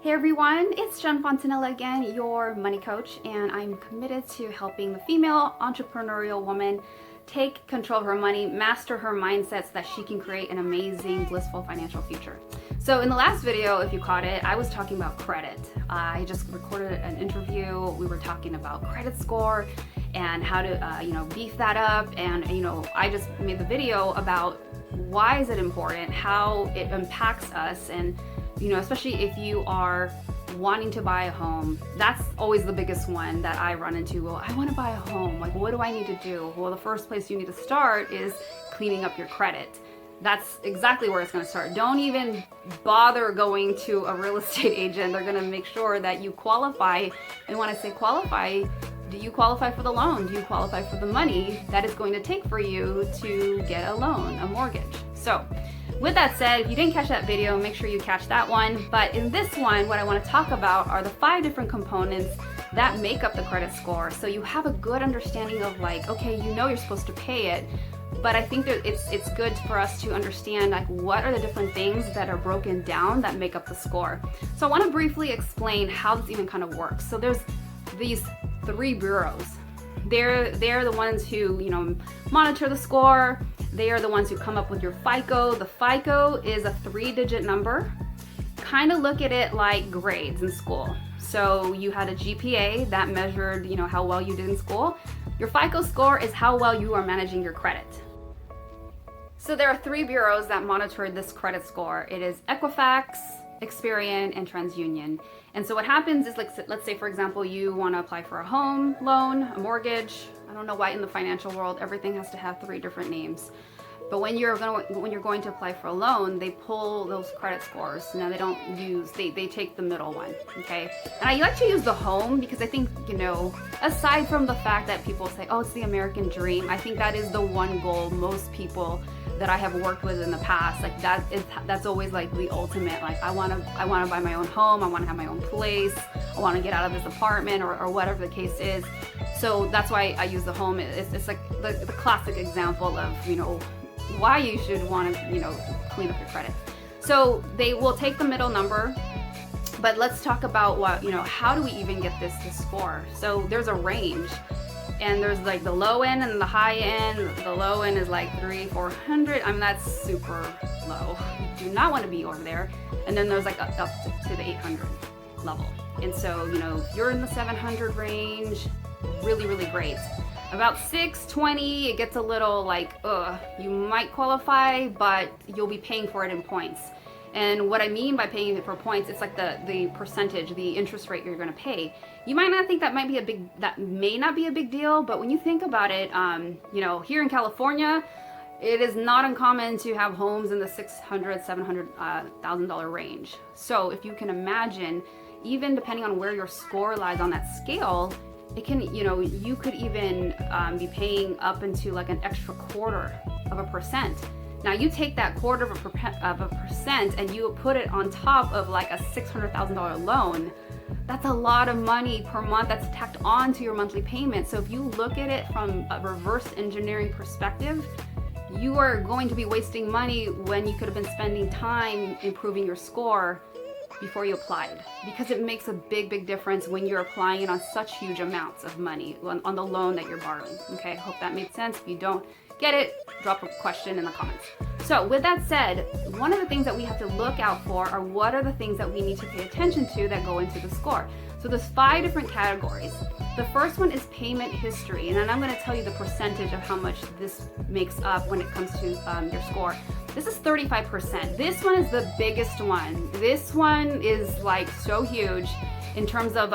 Hey everyone, it's Jen Fontanella again, your money coach, and I'm committed to helping the female entrepreneurial woman take control of her money, master her mindset so that she can create an amazing, blissful financial future. So in the last video, if you caught it, I was talking about credit. I just recorded an interview. We were talking about credit score and how to, beef that up. And, I just made the video about why is it important, how it impacts us, and especially if you are wanting to buy a home. That's always the biggest one that I run into. Well, I want to buy a home. Like, what do I need to do? Well, the first place you need to start is cleaning up your credit. That's exactly where it's going to start. Don't even bother going to a real estate agent. They're going to make sure that you qualify. And when I say qualify, do you qualify for the loan? Do you qualify for the money that it's going to take for you to get a loan, a mortgage? So with that said, if you didn't catch that video, make sure you catch that one. But in this one, what I want to talk about are the 5 different components that make up the credit score. So you have a good understanding of, like, okay, you're supposed to pay it, but I think that it's good for us to understand, like, what are the different things that are broken down that make up the score. So I want to briefly explain how this even kind of works. So there's these 3 bureaus. They're the ones who, monitor the score. They are the ones who come up with your FICO. The FICO is a 3-digit number. Kind of look at it like grades in school. So you had a GPA that measured, how well you did in school. Your FICO score is how well you are managing your credit. So there are 3 bureaus that monitor this credit score. It is Equifax, Experian, and TransUnion. And so what happens is, like, let's say, for example, you want to apply for a home loan, a mortgage. I don't know why in the financial world everything has to have 3 different names. But when you're going to apply for a loan, they pull those credit scores. Now they take the middle one, okay? And I like to use the home because I think, aside from the fact that people say, oh, it's the American dream, I think that is the one goal most people that I have worked with in the past, like, that's always like the ultimate, like, I want to buy my own home, I want to have my own place, I want to get out of this apartment, or whatever the case is. So that's why I use the home. It's like the classic example of, why you should want to, clean up your credit. So they will take the middle number, but let's talk about how do we even get this score? So there's a range. And there's like the low end and the high end. The low end is like 300-400. I mean, that's super low. You do not want to be over there. And then there's like up to the 800 level. And so, if you're in the 700 range, really, really great. About 620, it gets a little like, you might qualify, but you'll be paying for it in points. And what I mean by paying it for points, it's like the percentage, the interest rate you're going to pay. You might not think that may not be a big deal, but when you think about it, here in California, it is not uncommon to have homes in the $600,000-$700,000 range. So if you can imagine, even depending on where your score lies on that scale, it can, you could even be paying up into like an extra 1/4%. Now you take that 1/4% and you put it on top of like a $600,000 loan. That's a lot of money per month that's tacked on to your monthly payment. So if you look at it from a reverse engineering perspective, you are going to be wasting money when you could have been spending time improving your score before you applied, because it makes a big, big difference when you're applying it on such huge amounts of money on the loan that you're borrowing. Okay, I hope that made sense. If you don't get it, drop a question in the comments. So with that said, one of the things that we have to look out for are what are the things that we need to pay attention to that go into the score. So there's 5 different categories. The first one is payment history, and then I'm going to tell you the percentage of how much this makes up when it comes to your score. This is 35%. This one is the biggest one. This one is like so huge in terms of,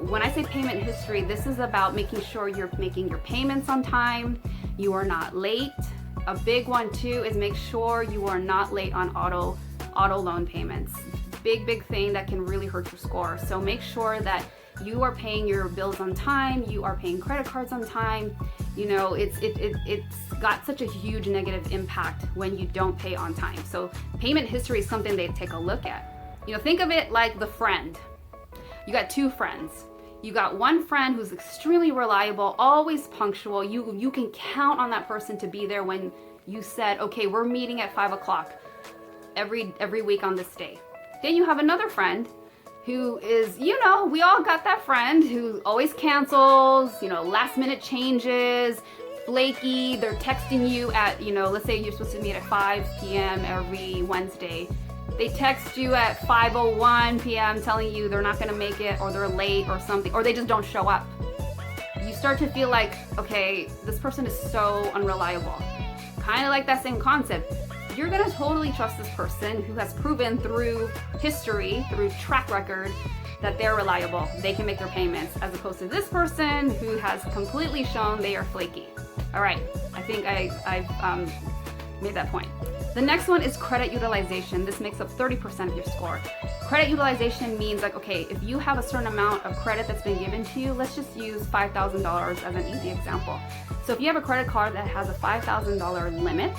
when I say payment history, this is about making sure you're making your payments on time, you are not late. A big one too is make sure you are not late on auto loan payments. Big thing that can really hurt your score. So make sure that you are paying your bills on time, you are paying credit cards on time. It's got such a huge negative impact when you don't pay on time. So payment history is something they take a look at. Think of it like the friend. You got 2 friends. You got one friend who's extremely reliable, always punctual. You can count on that person to be there when you said, okay, we're meeting at 5 o'clock every week on this day. Then you have another friend who is, you know, we all got that friend who always cancels, you know, last minute changes, flaky. They're texting you at, you know, let's say you're supposed to meet at 5 p.m. every Wednesday. They text you at 5:01 p.m. telling you they're not going to make it, or they're late or something, or they just don't show up. You start to feel like, okay, this person is so unreliable. Kind of like that same concept. You're going to totally trust this person who has proven through history, through track record, that they're reliable. They can make their payments, as opposed to this person who has completely shown they are flaky. All right, I think I've made that point. The next one is credit utilization. This makes up 30% of your score. Credit utilization means like, okay, if you have a certain amount of credit that's been given to you, let's just use $5,000 as an easy example. So if you have a credit card that has a $5,000 limit,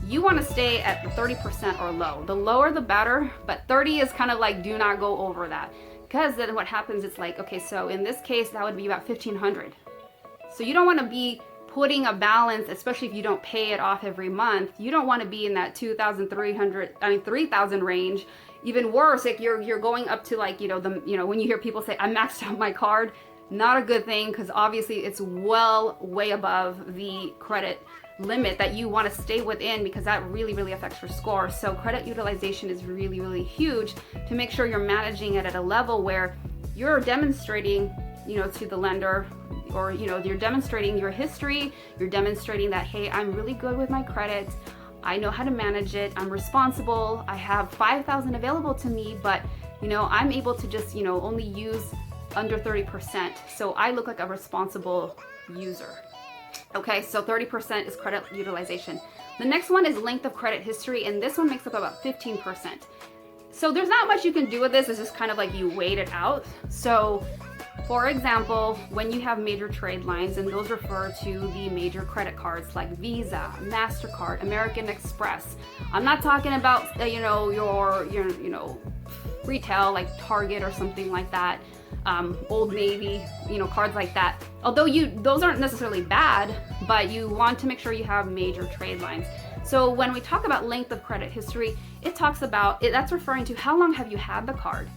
you want to stay at the 30% or low. The lower the better, but 30 is kind of like do not go over that. Because then what happens, it's like, okay, so in this case, that would be about $1,500. So you don't want to be putting a balance, especially if you don't pay it off every month. You don't want to be in that 3,000 range. Even worse, like you're going up to like, when you hear people say, I maxed out my card, not a good thing, because obviously it's way above the credit limit that you want to stay within, because that really affects your score. So credit utilization is really huge to make sure you're managing it at a level where you're demonstrating, to the lender, or you're demonstrating your history, you're demonstrating that, hey, I'm really good with my credit, I know how to manage it, I'm responsible, I have $5,000 available to me, but I'm able to just only use under 30%, so I look like a responsible user. Okay, so 30% is credit utilization. The next one is length of credit history, and this one makes up about 15%. So there's not much you can do with this, it's just kind of like you wait it out. So for example, when you have major trade lines, and those refer to the major credit cards like Visa, MasterCard, American Express. I'm not talking about your retail like Target or something like that, Old Navy, cards like that. Although those aren't necessarily bad, but you want to make sure you have major trade lines. So when we talk about length of credit history, it talks about that's referring to how long have you had the card.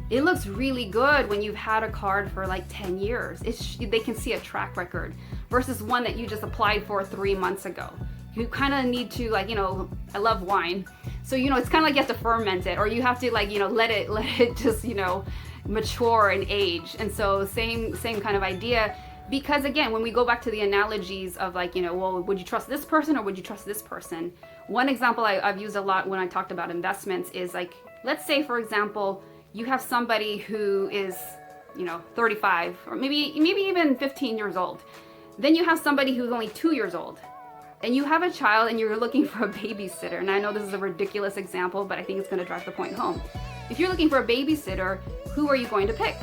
It looks really good when you've had a card for like 10 years. They can see a track record versus one that you just applied for 3 months ago. You kind of need to I love wine. So, it's kind of like you have to ferment it, or you have to let it just, mature and age. And so same kind of idea. Because again, when we go back to the analogies of well, would you trust this person or would you trust this person? One example I've used a lot when I talked about investments is like, let's say for example, you have somebody who is, 35 or maybe even 15 years old. Then you have somebody who's only 2 years old. And you have a child and you're looking for a babysitter. And I know this is a ridiculous example, but I think it's going to drive the point home. If you're looking for a babysitter, who are you going to pick?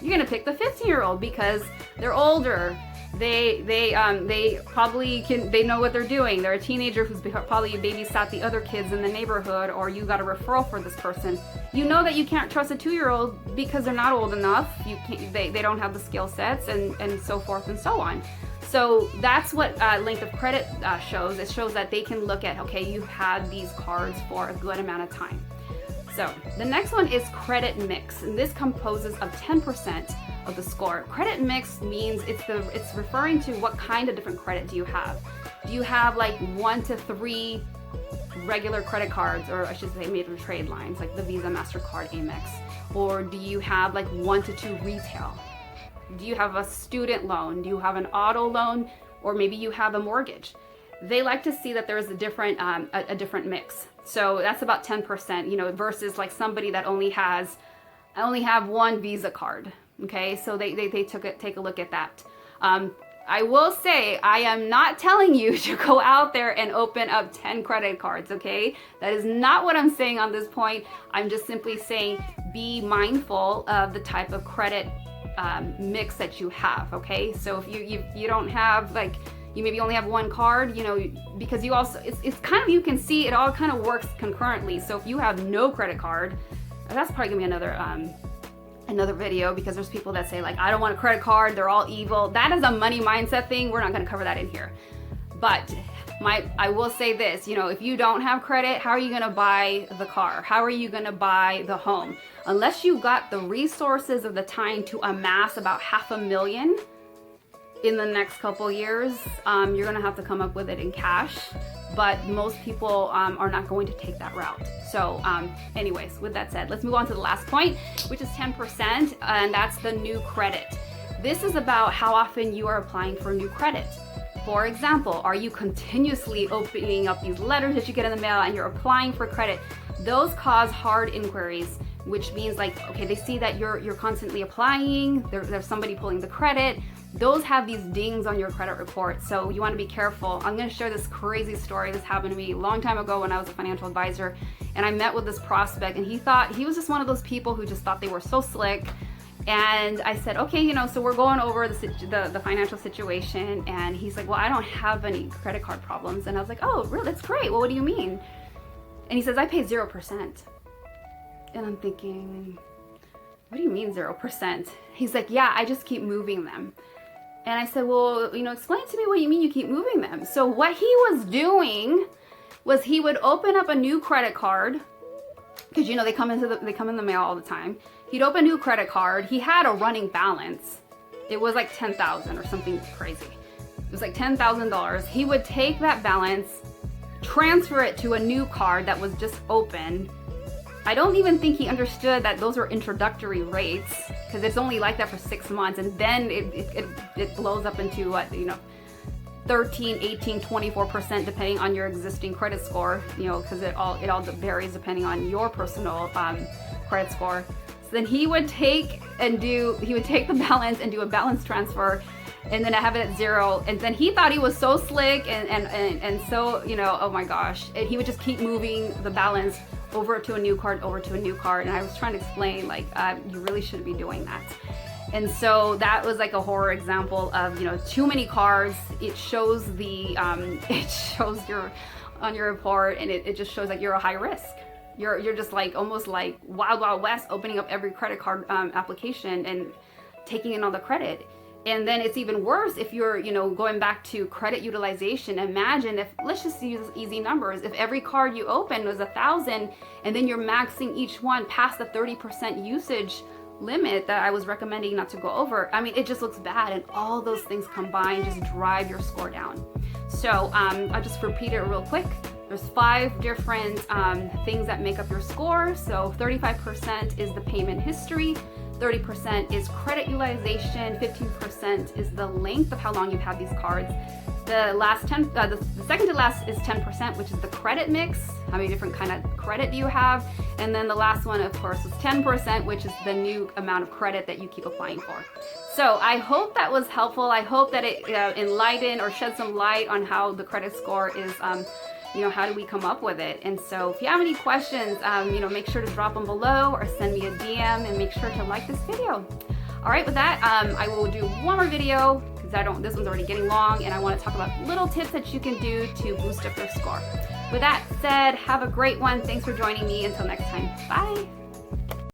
You're going to pick the 15-year-old because they're older. They probably they know what they're doing. They're a teenager who's probably babysat the other kids in the neighborhood, or you got a referral for this person. You know that you can't trust a 2-year-old because they're not old enough. They don't have the skill sets and so forth and so on. So that's what length of credit shows. It shows that they can look at, okay, you've had these cards for a good amount of time. So the next one is credit mix, and this composes of 10% of the score. Credit mix means it's referring to what kind of different credit do you have. Do you have like 1 to 3 regular credit cards, or I should say major trade lines like the Visa, MasterCard, Amex? Or do you have like 1 to 2 retail? Do you have a student loan? Do you have an auto loan? Or maybe you have a mortgage? They like to see that there's a different mix. So that's about 10%, versus like somebody that only have one Visa card. Okay, so they take a look at that. I will say, I am not telling you to go out there and open up 10 credit cards, okay? That is not what I'm saying on this point. I'm just simply saying be mindful of the type of credit mix that you have, okay? So if you don't have you maybe only have one card, because you also, it's kind of, you can see it all kind of works concurrently. So if you have no credit card, that's probably gonna be another video, because there's people that say like, I don't want a credit card, they're all evil. That is a money mindset thing. We're not gonna cover that in here. But I will say this, you know, if you don't have credit, how are you going to buy the car? How are you going to buy the home? Unless you got the resources of the time to amass about $500,000 in the next couple years, you're going to have to come up with it in cash. But most people are not going to take that route. So anyways, with that said, let's move on to the last point, which is 10%, and that's the new credit. This is about how often you are applying for new credit. For example, are you continuously opening up these letters that you get in the mail and you're applying for credit? Those cause hard inquiries, which means like, okay, they see that you're constantly applying, there's somebody pulling the credit. Those have these dings on your credit report, so you want to be careful. I'm going to share this crazy story. This happened to me a long time ago when I was a financial advisor, and I met with this prospect, and he was just one of those people who just thought they were so slick. And I said, okay, you know, so we're going over the financial situation, and he's like, well, I don't have any credit card problems. And I was like, oh, really? That's great. Well, what do you mean? And he says, I pay 0%. And I'm thinking, what do you mean 0%? He's like, yeah, I just keep moving them. And I said, well, you know, explain to me what you mean you keep moving them. So what he was doing was he would open up a new credit card, because you know they come in the mail all the time. He'd open a new credit card. He had a running balance. It was like $10,000 or something crazy. It was like $10,000. He would take that balance, transfer it to a new card that was just opened. I don't even think he understood that those are introductory rates, because it's only like that for 6 months, and then it blows up into what, you know, 13, 18, 24% depending on your existing credit score, you know, because it all varies depending on your personal credit score. So then he would take the balance and do a balance transfer, and then I have it at 0. And then he thought he was so slick and so, you know, oh my gosh. And he would just keep moving the balance over to a new card, And I was trying to explain, like, you really shouldn't be doing that. And so that was like a horror example of, you know, too many cards. It shows on your report, and it just shows that you're a high risk. You're just like almost like wild west, opening up every credit card application and taking in all the credit. And then it's even worse if you're, you know, going back to credit utilization. Imagine if, let's just use easy numbers, if every card you open was 1,000 and then you're maxing each one past the 30% usage limit that I was recommending not to go over. I mean, it just looks bad, and all those things combined just drive your score down. So I'll just repeat it real quick. There's 5 different things that make up your score. So 35% is the payment history, 30% is credit utilization, 15% is the length of how long you've had these cards. The second to last is 10%, which is the credit mix. How many different kind of credit do you have? And then the last one, of course, is 10%, which is the new amount of credit that you keep applying for. So I hope that was helpful. I hope that it enlightened or shed some light on how the credit score is, you know, how do we come up with it? And so if you have any questions, you know, make sure to drop them below or send me a DM, and make sure to like this video. All right, with that, I will do one more video, because this one's already getting long, and I want to talk about little tips that you can do to boost up your score. With that said, have a great one. Thanks for joining me. Until next time, bye.